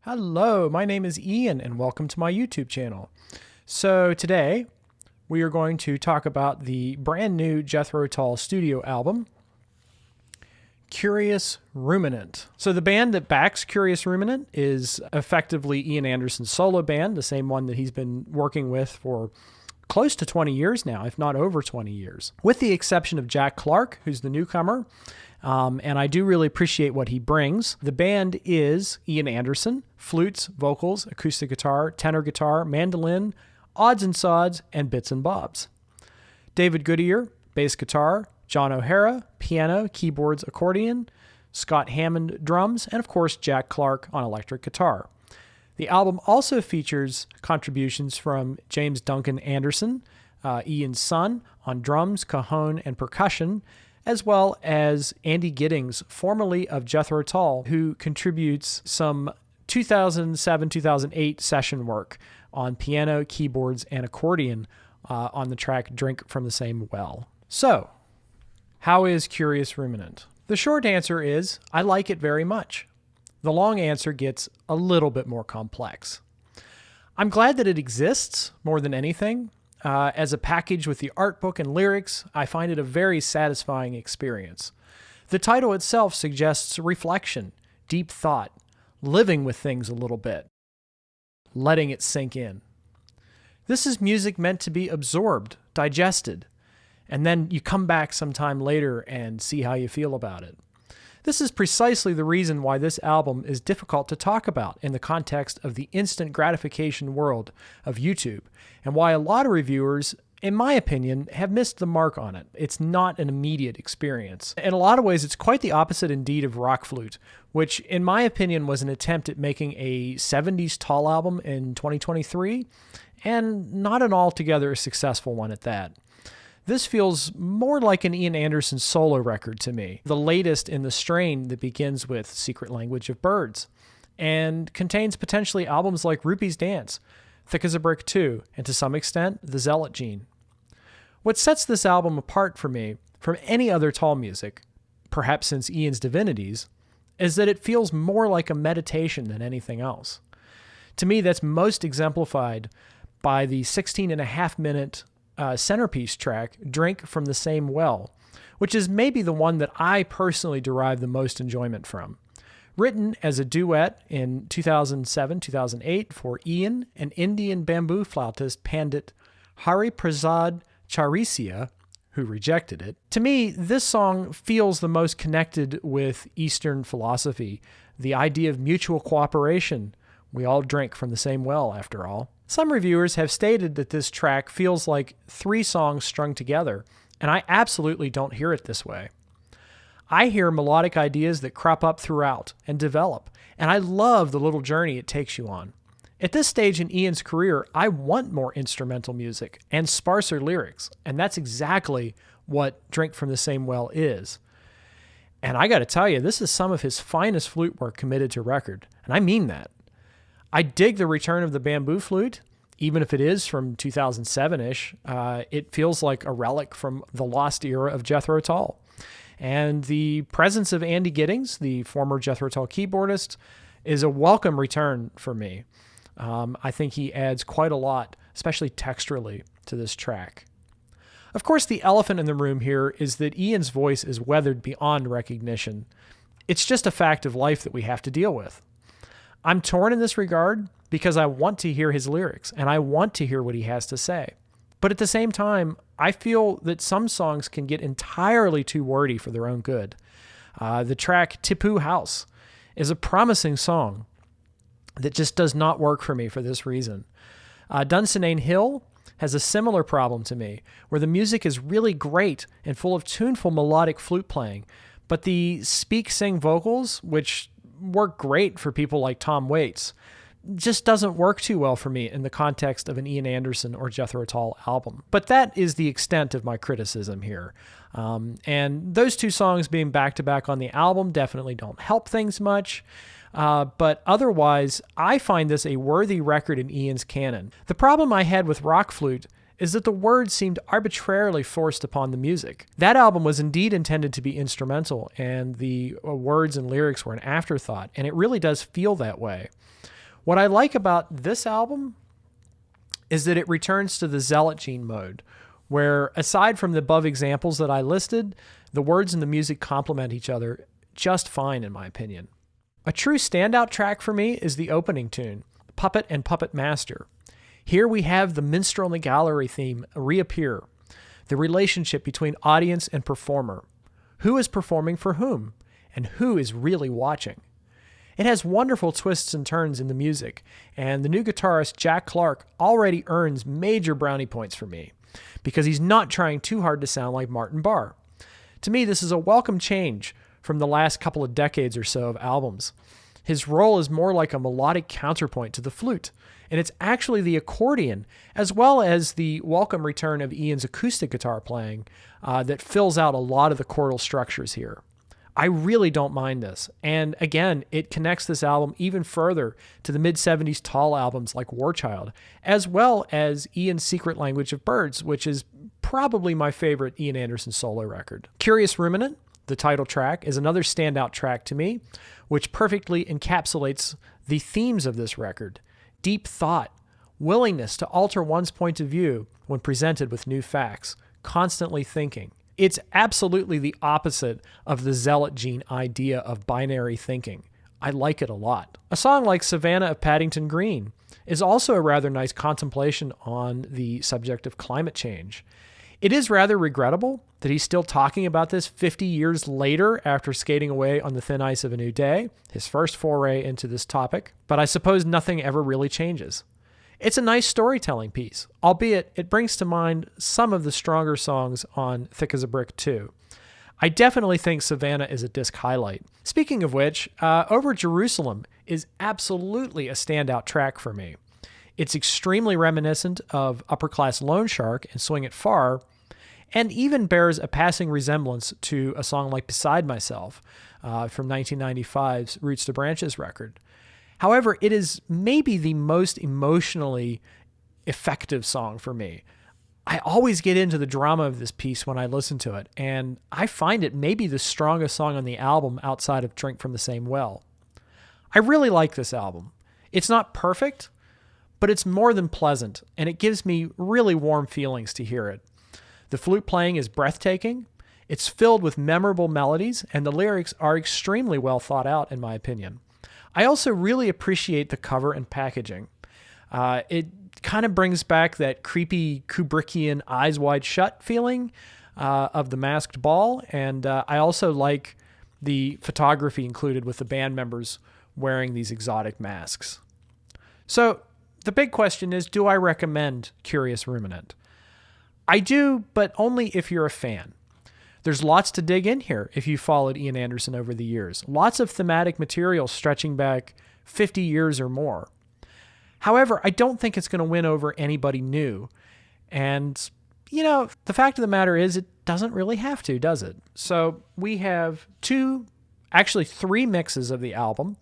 Hello, my name is Ian and welcome to my YouTube channel. So today we are going to talk about the brand new JETHRO Tull studio album, Curious Ruminant. So the band that backs Curious Ruminant is effectively Ian Anderson's solo band, the same one that he's been working with for close to 20 years now, if not over 20 years. With the exception of Jack Clark, who's the newcomer, and I do really appreciate what he brings. The band is Ian Anderson, flutes, vocals, acoustic guitar, tenor guitar, mandolin, odds and sods, and bits and bobs. David Goodyear, bass guitar, John O'Hara, piano, keyboards, accordion, Scott Hammond, drums, and of course Jack Clark on electric guitar. The album also features contributions from James Duncan Anderson, Ian's son, on drums, cajon, and percussion, as well as Andy Giddings, formerly of JETHRO Tull, who contributes some 2007-2008 session work on piano, keyboards, and accordion on the track Drink from the Same Well. So, how is Curious Ruminant? The short answer is, I like it very much. The long answer gets a little bit more complex. I'm glad that it exists more than anything. As a package with the art book and lyrics, I find it a very satisfying experience. The title itself suggests reflection, deep thought, living with things a little bit, letting it sink in. This is music meant to be absorbed, digested, and then you come back sometime later and see how you feel about it. This is precisely the reason why this album is difficult to talk about in the context of the instant gratification world of YouTube, and why a lot of reviewers, in my opinion, have missed the mark on it. It's not an immediate experience. In a lot of ways, it's quite the opposite indeed of Rock Flute, which in my opinion was an attempt at making a 70s Tull album in 2023, and not an altogether successful one at that. This feels more like an Ian Anderson solo record to me, the latest in the strain that begins with Secret Language of Birds, and contains potentially albums like Rupee's Dance, Thick as a Brick 2, and to some extent, The Zealot Gene. What sets this album apart for me from any other Tull music, perhaps since Ian's Divinities, is that it feels more like a meditation than anything else. To me, that's most exemplified by the 16.5-minute centerpiece track, Drink from the Same Well, which is maybe the one that I personally derive the most enjoyment from. Written as a duet in 2007-2008 for Ian and Indian bamboo flautist Pandit Hari Prasad Chaurasia, who rejected it. To me, this song feels the most connected with Eastern philosophy, the idea of mutual cooperation. We all drink from the same well, after all. Some reviewers have stated that this track feels like 3 songs strung together, and I absolutely don't hear it this way. I hear melodic ideas that crop up throughout and develop, and I love the little journey it takes you on. At this stage in Ian's career, I want more instrumental music and sparser lyrics, and that's exactly what Drink from the Same Well is. And I gotta tell you, this is some of his finest flute work committed to record, and I mean that. I dig the return of the bamboo flute, even if it is from 2007-ish. It feels like a relic from the lost era of JETHRO Tull. And the presence of Andy Giddings, the former JETHRO Tull keyboardist, is a welcome return for me. I think he adds quite a lot, especially texturally, to this track. Of course, the elephant in the room here is that Ian's voice is weathered beyond recognition. It's just a fact of life that we have to deal with. I'm torn in this regard because I want to hear his lyrics and I want to hear what he has to say. But at the same time, I feel that some songs can get entirely too wordy for their own good. The track Tipu House is a promising song that just does not work for me for this reason. Dunsinane Hill has a similar problem to me, where the music is really great and full of tuneful melodic flute playing, but the speak-sing vocals, which work great for people like Tom Waits, just doesn't work too well for me in the context of an Ian Anderson or JETHRO Tull album. But that is the extent of my criticism here. And those 2 songs being back-to-back on the album definitely don't help things much. But otherwise, I find this a worthy record in Ian's canon. The problem I had with Rock Flute is that the words seemed arbitrarily forced upon the music. That album was indeed intended to be instrumental, and the words and lyrics were an afterthought, and it really does feel that way. What I like about this album is that it returns to the Zealot Gene mode, where aside from the above examples that I listed, the words and the music complement each other just fine in my opinion. A true standout track for me is the opening tune, Puppet and Puppet Master. Here we have the minstrel in the gallery theme reappear, the relationship between audience and performer. Who is performing for whom, and who is really watching? It has wonderful twists and turns in the music, and the new guitarist Jack Clark already earns major brownie points for me, because he's not trying too hard to sound like Martin Barre. To me, this is a welcome change from the last couple of decades or so of albums. His role is more like a melodic counterpoint to the flute, and it's actually the accordion, as well as the welcome return of Ian's acoustic guitar playing, that fills out a lot of the chordal structures here. I really don't mind this, and again, it connects this album even further to the mid-70s Tull albums like War Child, as well as Ian's Secret Language of Birds, which is probably my favorite Ian Anderson solo record. Curious Ruminant, the title track, is another standout track to me, which perfectly encapsulates the themes of this record. Deep thought, willingness to alter one's point of view when presented with new facts, constantly thinking. It's absolutely the opposite of the Zealot Gene idea of binary thinking. I like it a lot. A song like Savannah of Paddington Green is also a rather nice contemplation on the subject of climate change. It is rather regrettable that he's still talking about this 50 years later after skating away on the thin ice of a new day, his first foray into this topic, but I suppose nothing ever really changes. It's a nice storytelling piece, albeit it brings to mind some of the stronger songs on Thick as a Brick too. I definitely think Savannah is a disc highlight. Speaking of which, Over Jerusalem is absolutely a standout track for me. It's extremely reminiscent of Upper Class Loan Shark and Swing It Far, and even bears a passing resemblance to a song like Beside Myself from 1995's Roots to Branches record. However, it is maybe the most emotionally effective song for me. I always get into the drama of this piece when I listen to it, and I find it maybe the strongest song on the album outside of Drink from the Same Well. I really like this album. It's not perfect, but it's more than pleasant, and it gives me really warm feelings to hear it. The flute playing is breathtaking, it's filled with memorable melodies, and the lyrics are extremely well thought out, in my opinion. I also really appreciate the cover and packaging. It kind of brings back that creepy Kubrickian Eyes Wide Shut feeling of The Masked Ball, and I also like the photography included with the band members wearing these exotic masks. So the big question is, do I recommend Curious Ruminant? I do, but only if you're a fan. There's lots to dig in here if you followed Ian Anderson over the years. Lots of thematic material stretching back 50 years or more. However, I don't think it's going to win over anybody new. And, the fact of the matter is it doesn't really have to, does it? So we have three mixes of the album.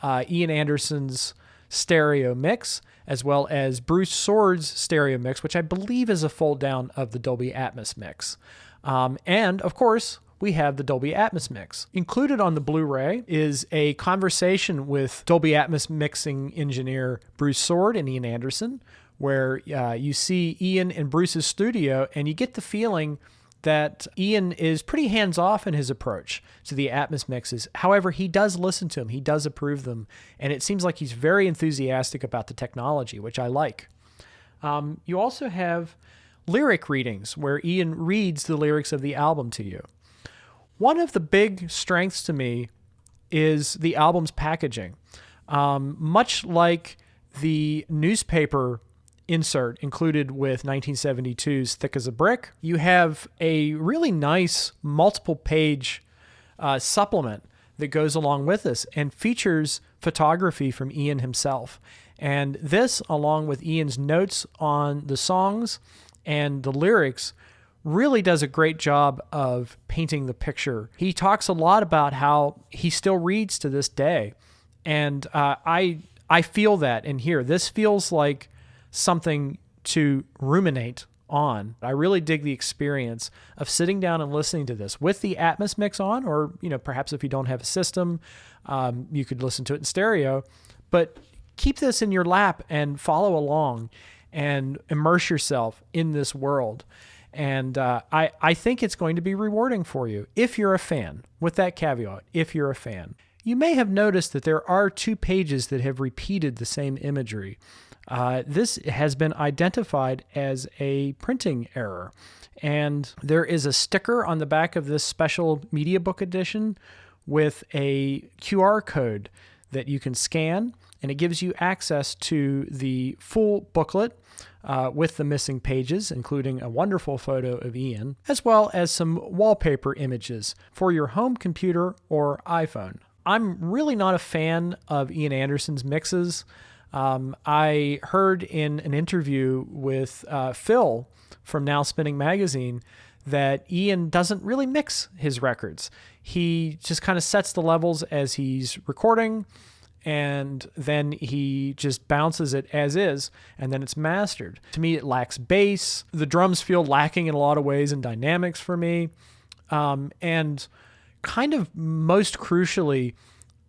Ian Anderson's stereo mix, as well as Bruce Sword's stereo mix, which I believe is a fold down of the Dolby Atmos mix. And of course, we have the Dolby Atmos mix. Included on the Blu-ray is a conversation with Dolby Atmos mixing engineer Bruce Sword and Ian Anderson, where you see Ian in Bruce's studio, and you get the feeling that Ian is pretty hands-off in his approach to the Atmos mixes. However, he does listen to them, he does approve them, and it seems like he's very enthusiastic about the technology, which I like. You also have lyric readings where Ian reads the lyrics of the album to you. One of the big strengths to me is the album's packaging. Much like the newspaper insert included with 1972's Thick as a Brick, you have a really nice multiple page supplement that goes along with this and features photography from Ian himself. And this, along with Ian's notes on the songs and the lyrics, really does a great job of painting the picture. He talks a lot about how he still reads to this day. And I feel that in here. This feels like something to ruminate on. I really dig the experience of sitting down and listening to this with the Atmos mix on, or perhaps if you don't have a system, you could listen to it in stereo. But keep this in your lap and follow along and immerse yourself in this world. And I think it's going to be rewarding for you if you're a fan. With that caveat, if you're a fan. You may have noticed that there are 2 pages that have repeated the same imagery. This has been identified as a printing error. And there is a sticker on the back of this special Mediabook edition with a QR code that you can scan, and it gives you access to the full booklet with the missing pages, including a wonderful photo of Ian, as well as some wallpaper images for your home computer or iPhone. I'm really not a fan of Ian Anderson's mixes. I heard in an interview with Phil from Now Spinning Magazine that Ian doesn't really mix his records. He just kind of sets the levels as he's recording, and then he just bounces it as is, and then it's mastered. To me, it lacks bass. The drums feel lacking in a lot of ways and dynamics for me. And kind of most crucially,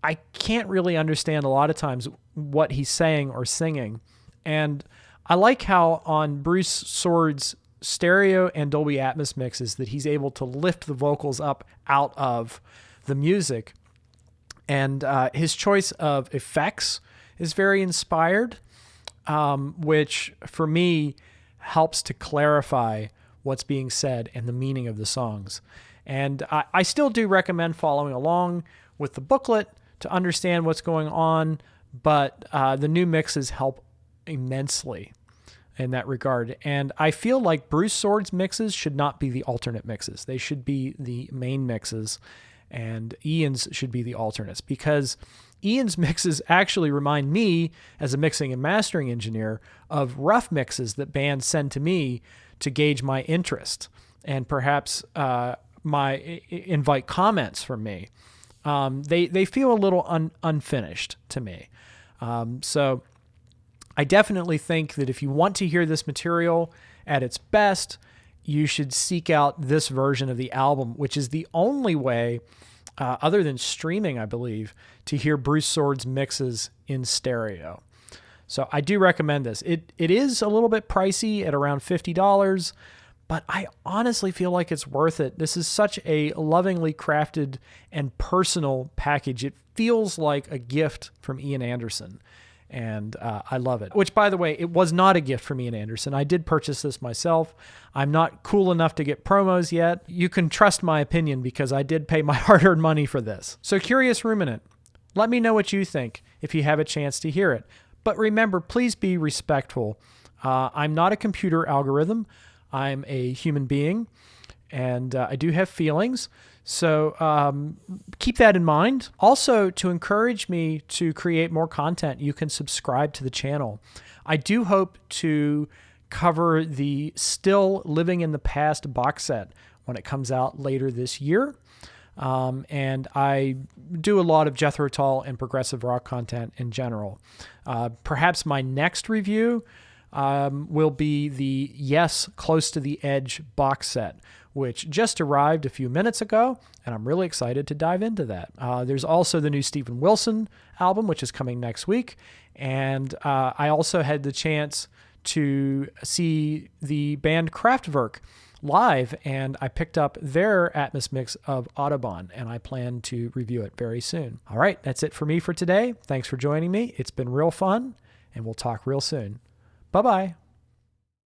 I can't really understand a lot of times what he's saying or singing. And I like how on Bruce Sword's stereo and Dolby Atmos mixes that he's able to lift the vocals up out of the music. And his choice of effects is very inspired, which for me helps to clarify what's being said and the meaning of the songs. And I still do recommend following along with the booklet to understand what's going on, but the new mixes help immensely in that regard. And I feel like Bruce Sword's mixes should not be the alternate mixes. They should be the main mixes, and Ian's should be the alternates, because Ian's mixes actually remind me, as a mixing and mastering engineer, of rough mixes that bands send to me to gauge my interest and perhaps invite comments from me. They feel a little unfinished to me. So I definitely think that if you want to hear this material at its best, you should seek out this version of the album, which is the only way, other than streaming, I believe, to hear Bruce Sword's mixes in stereo. So I do recommend this. It is a little bit pricey at around $50, but I honestly feel like it's worth it. This is such a lovingly crafted and personal package. It feels like a gift from Ian Anderson, and I love it. Which, by the way, it was not a gift from Ian Anderson. I did purchase this myself. I'm not cool enough to get promos yet. You can trust my opinion because I did pay my hard-earned money for this. So Curious Ruminant, let me know what you think if you have a chance to hear it. But remember, please be respectful. I'm not a computer algorithm. I'm a human being, and I do have feelings. So keep that in mind. Also, to encourage me to create more content, you can subscribe to the channel. I do hope to cover the Still Living in the Past box set when it comes out later this year. And I do a lot of Jethro Tull and progressive rock content in general. Perhaps my next review will be the Yes, Close to the Edge box set, which just arrived a few minutes ago, and I'm really excited to dive into that. There's also the new Steven Wilson album, which is coming next week, and I also had the chance to see the band Kraftwerk live, and I picked up their Atmos mix of Autobahn, and I plan to review it very soon. All right, that's it for me for today. Thanks for joining me. It's been real fun, and we'll talk real soon. Bye-bye.